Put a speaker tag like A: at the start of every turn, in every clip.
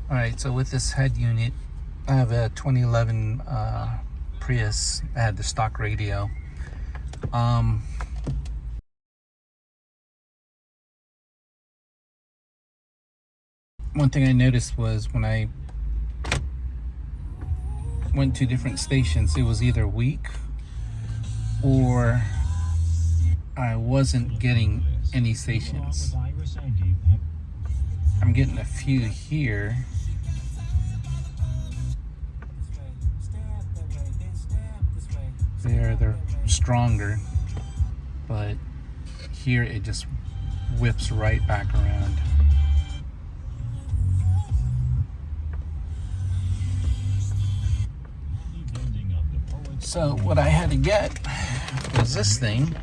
A: Alright, so with this head unit, I have a 2011 Prius. I had the stock radio. One thing I noticed was when I went to different stations, it was either weak or I wasn't getting any stations. I'm getting a few here. They're stronger, but here it just whips right back around. So what I had to get was this thing.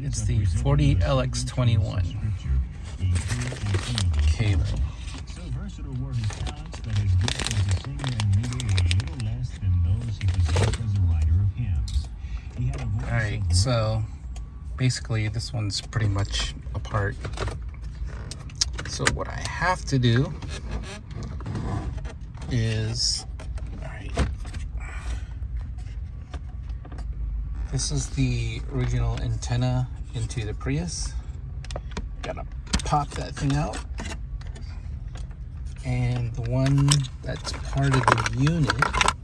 A: It's the 40-LX21 cable. Alright, so basically this one's pretty much apart. So what I have to do is, this is the original antenna into the Prius. Gotta pop that thing out. And the one that's part of the unit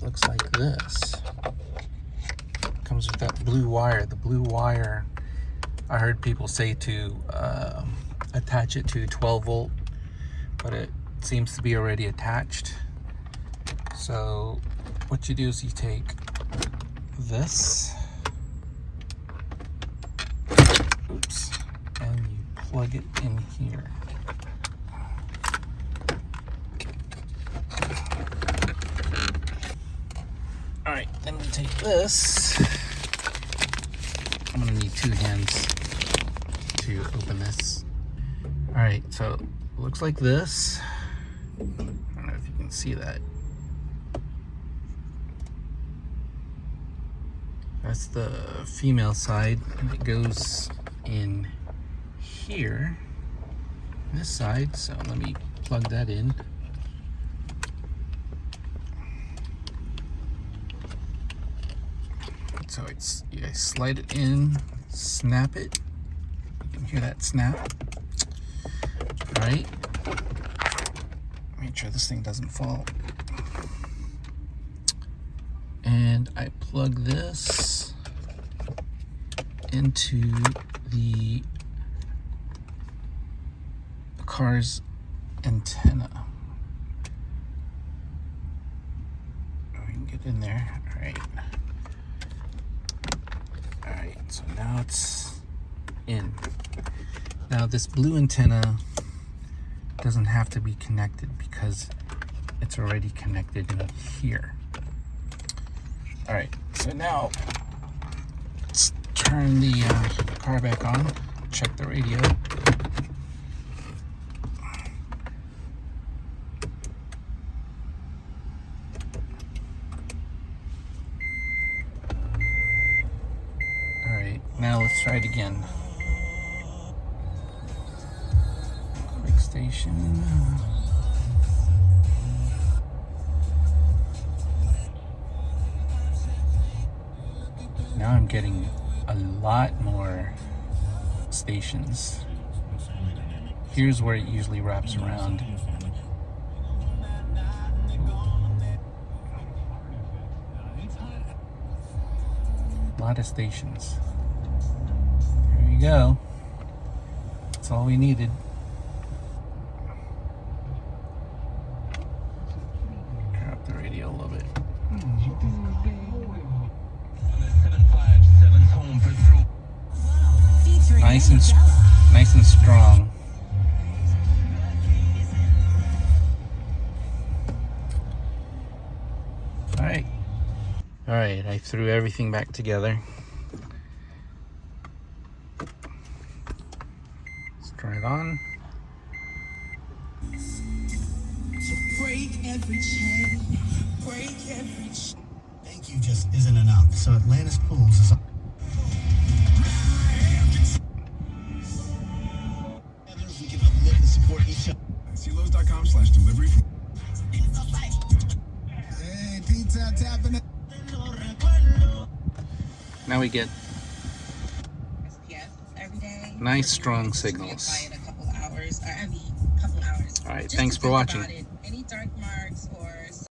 A: looks like this. Comes with that blue wire. The blue wire, I heard people say to attach it to 12 volt, but it seems to be already attached. So what you do is you take this, and you plug it in here. Alright, then we take this. I'm gonna need two hands to open this. Alright, so it looks like this. I don't know if you can see that. That's the female side, and it goes in here, this side. So let me plug that in. So it's, you guys slide it in, snap it. You can hear that snap. Right? Make sure this thing doesn't fall. And I plug this into the car's antenna. We can get in there. Alright, so now it's in. Now this blue antenna doesn't have to be connected because it's already connected in here. Alright, so now let's turn the car back on, check the radio. Alright, now let's try it again. Quick station. Now I'm getting a lot more stations. Here's where it usually wraps around. A lot of stations. There you go. That's all we needed. Turn up the radio a little bit. Nice and strong. All right, I threw everything back together. Let's try it on.
B: Break every chain, break every chain. Thank you just isn't enough. So Atlantis Pools is we can uplift and support each other. Silos.com/delivery. Hey, pizza tapping it.
A: Now we get
C: Every day.
A: nice strong signals.
C: A couple hours.
A: All right, thanks for watching.
C: Any dark mark.